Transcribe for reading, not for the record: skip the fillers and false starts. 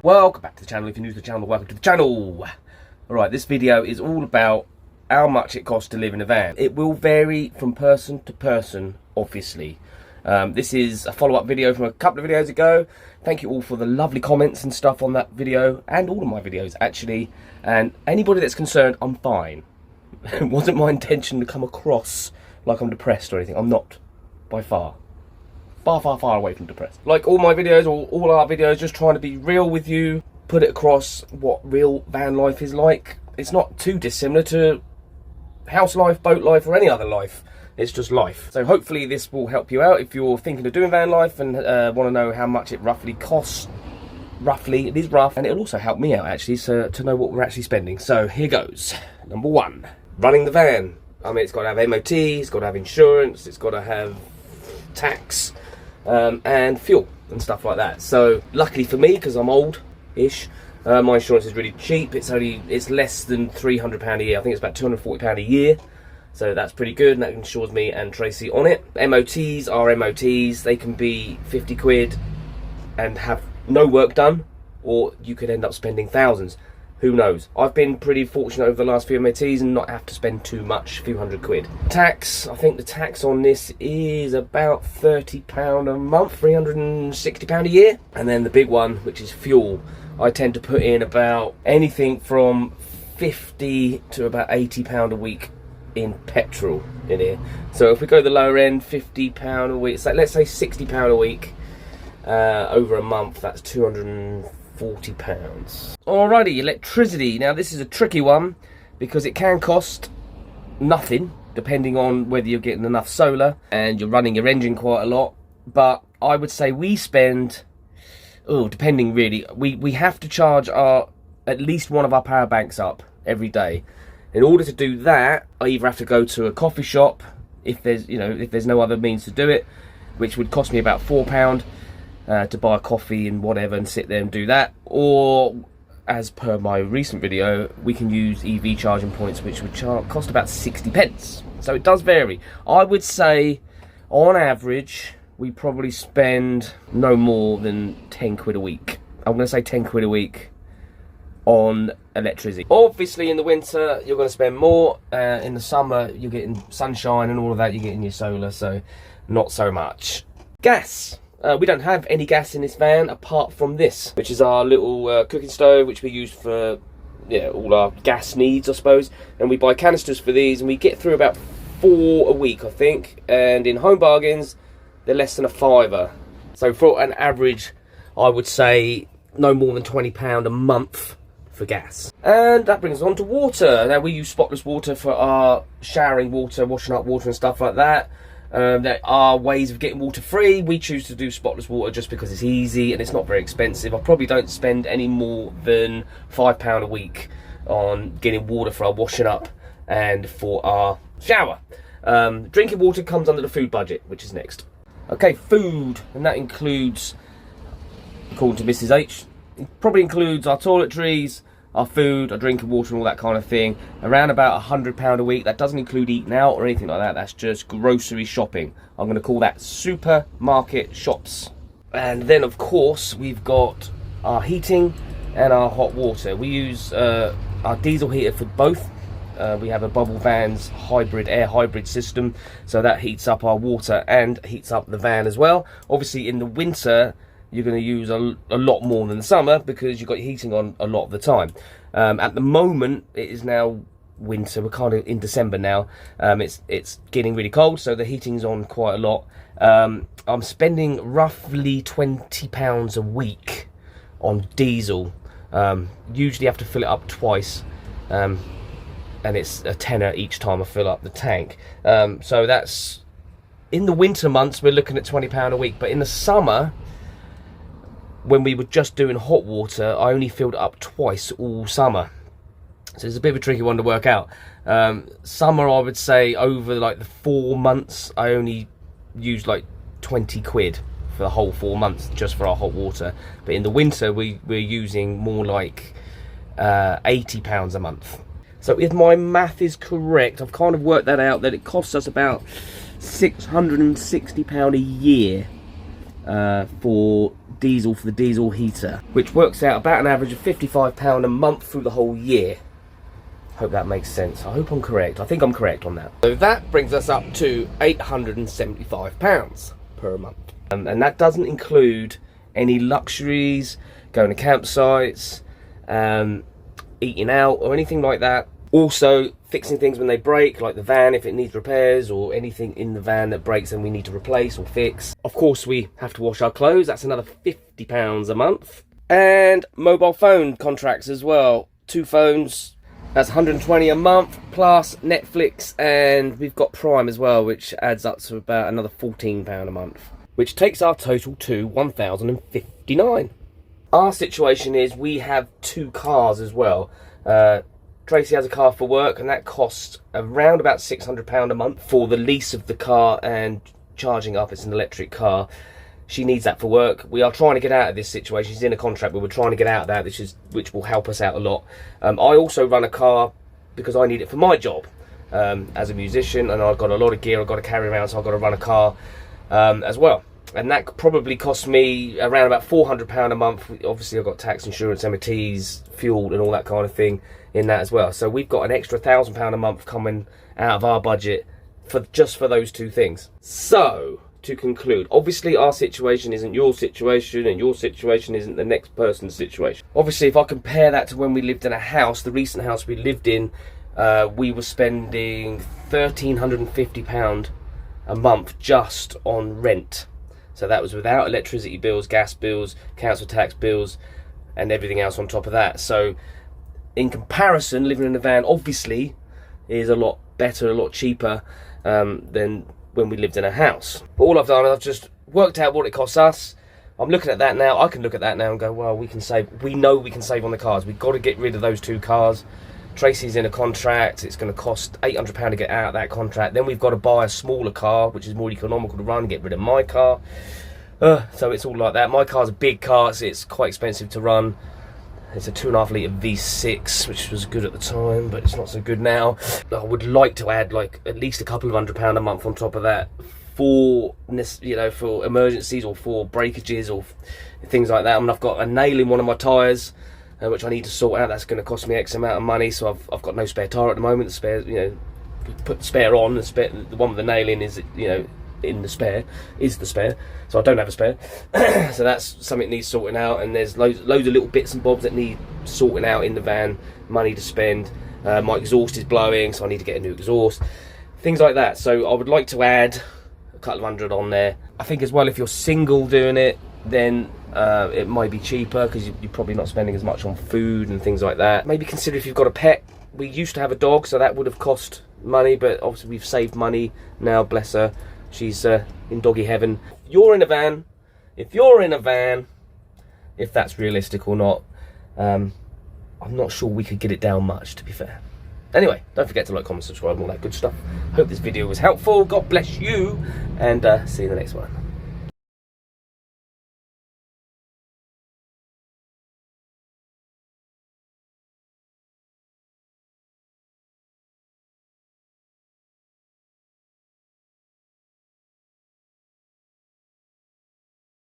Welcome back to the channel. If you're new to the channel, welcome to the channel. Alright, this video is all about how much it costs to live in a van. It will vary from person to person, obviously. This is a follow-up video from a couple of videos ago. Thank you all for the lovely comments and stuff on that video, and all of my videos actually. And anybody that's concerned, I'm fine. It wasn't my intention to come across like I'm depressed or anything. I'm not, by far. Far away from depressed. Like all my videos, or all our videos, just trying to be real with you, put it across what real van life is like. It's not too dissimilar to house life, boat life, or any other life. It's just life. So hopefully this will help you out if you're thinking of doing van life and want to know how much it roughly costs. Roughly, it is rough, and it'll also help me out actually, so to know what we're actually spending. So here goes. Number one, running the van. I mean, it's got to have MOT, it's got to have insurance, it's got to have tax, and fuel and stuff like that. So luckily for me, because I'm old-ish, my insurance is really cheap. It's less than £300 a year. I think it's about £240 a year. So that's pretty good, and that insures me and Tracy on it. MOTs are MOTs. They can be 50 quid and have no work done, or you could end up spending thousands. Who knows? I've been pretty fortunate over the last few MOTs and not have to spend too much, a few hundred quid. Tax, I think the tax on this is about £30 a month, £360 a year. And then the big one, which is fuel, I tend to put in about anything from 50 to about £80 a week in petrol in here. So if we go the lower end, £50 a week, so let's say £60 a week, over a month, that's £240. Alrighty, electricity. Now this is a tricky one because it can cost nothing depending on whether you're getting enough solar and you're running your engine quite a lot. But I would say we spend, depending really, we have to charge at least one of our power banks up every day. In order to do that, I either have to go to a coffee shop if there's no other means to do it, which would cost me about £4 to buy a coffee and whatever and sit there and do that, or as per my recent video, we can use EV charging points, which would cost about 60 pence. So it does vary. I would say on average we probably spend no more than 10 quid a week. I'm going to say 10 quid a week on electricity. Obviously in the winter you're going to spend more. In the summer you're getting sunshine and all of that, you're getting your solar, so not so much. Gas. We don't have any gas in this van apart from this, which is our little cooking stove, which we use for all our gas needs, I suppose. And we buy canisters for these, and we get through about 4 a week, I think. And in Home Bargains, they're less than a £5. So for an average, I would say no more than £20 a month for gas. And that brings us on to water. Now we use spotless water for our showering water, washing up water and stuff like that. There are ways of getting water free. We choose to do spotless water just because it's easy and it's not very expensive. I probably don't spend any more than £5 a week on getting water for our washing up and for our shower. Drinking water comes under the food budget, which is next. Okay, food, and that includes, according to Mrs H, it probably includes our toiletries, our food, our drinking water and all that kind of thing. Around about £100 a week. That doesn't include eating out or anything like that. That's just grocery shopping. I'm going to call that supermarket shops. And then of course we've got our heating and our hot water. We use our diesel heater for both. We have a Bubble Van's air hybrid system, so that heats up our water and heats up the van as well. Obviously in the winter you're going to use a lot more than the summer because you've got your heating on a lot of the time. At the moment, it is now winter. We're kind of in December now. It's getting really cold, so the heating's on quite a lot. I'm spending roughly £20 a week on diesel. Usually have to fill it up twice, and it's a tenner each time I fill up the tank. So that's, in the winter months, we're looking at £20 a week. But in the summer, when we were just doing hot water, I only filled it up twice all summer. So it's a bit of a tricky one to work out. Summer, I would say, over like the 4 months, I only used like 20 quid for the whole 4 months just for our hot water. But in the winter, we're using more like £80 a month. So if my math is correct, I've kind of worked that out, that it costs us about £660 a year for diesel for the diesel heater, which works out about an average of £55 a month through the whole year. Hope that makes sense. I hope I'm correct. I think I'm correct on that. So that brings us up to £875 per month. And that doesn't include any luxuries, going to campsites, eating out or anything like that. Also fixing things when they break, like the van if it needs repairs, or anything in the van that breaks and we need to replace or fix. Of course we have to wash our clothes, that's another £50 a month. And mobile phone contracts as well. 2 phones, that's 120 a month, plus Netflix, and we've got Prime as well, which adds up to about another £14 a month, which takes our total to £1,059. Our situation is we have 2 cars as well. Tracy has a car for work, and that costs around about £600 a month for the lease of the car and charging up. It's an electric car. She needs that for work. We are trying to get out of this situation. She's in a contract, but we're trying to get out of that, which will help us out a lot. I also run a car because I need it for my job as a musician, and I've got a lot of gear I've got to carry around, so I've got to run a car as well. And that probably costs me around about £400 a month. Obviously, I've got tax, insurance, MOTs, fuel, and all that kind of thing in that as well. So we've got an extra £1,000 a month coming out of our budget just for those 2 things. So to conclude, obviously our situation isn't your situation, and your situation isn't the next person's situation. Obviously, if I compare that to when we lived in a house, the recent house we lived in, we were spending £1,350 a month just on rent. So that was without electricity bills, gas bills, council tax bills, and everything else on top of that. So in comparison, living in a van obviously is a lot better, a lot cheaper than when we lived in a house. But all I've done is I've just worked out what it costs us. I'm looking at that now. I can look at that now and go, well, we can save. We know we can save on the cars. We've got to get rid of those 2 cars. Tracy's in a contract. It's going to cost £800 to get out of that contract. Then we've got to buy a smaller car, which is more economical to run, get rid of my car. So it's all like that. My car's a big car, so it's quite expensive to run. It's a 2.5 litre V6, which was good at the time, but it's not so good now. I would like to add like at least a couple of £100 a month on top of that for, you know, for emergencies or for breakages or things like that. I mean, I've got a nail in one of my tyres, which I need to sort out. That's going to cost me X amount of money, so I've got no spare tyre at the moment. The spare, you know, put the spare on. The one with the nail in is, you know, in the spare is the spare, so I don't have a spare. So that's something that needs sorting out, and there's loads of little bits and bobs that need sorting out in the van, money to spend. My exhaust is blowing, so I need to get a new exhaust, things like that. So I would like to add a couple of £100 on there. I think as well, if you're single doing it, then it might be cheaper because you're probably not spending as much on food and things like that. Maybe consider if you've got a pet. We used to have a dog, so that would have cost money, but obviously we've saved money now, bless her. She's in doggy heaven. If you're in a van, if that's realistic or not, I'm not sure we could get it down much, to be fair. Anyway, don't forget to like, comment, subscribe, and all that good stuff. Hope this video was helpful. God bless you, and see you in the next one.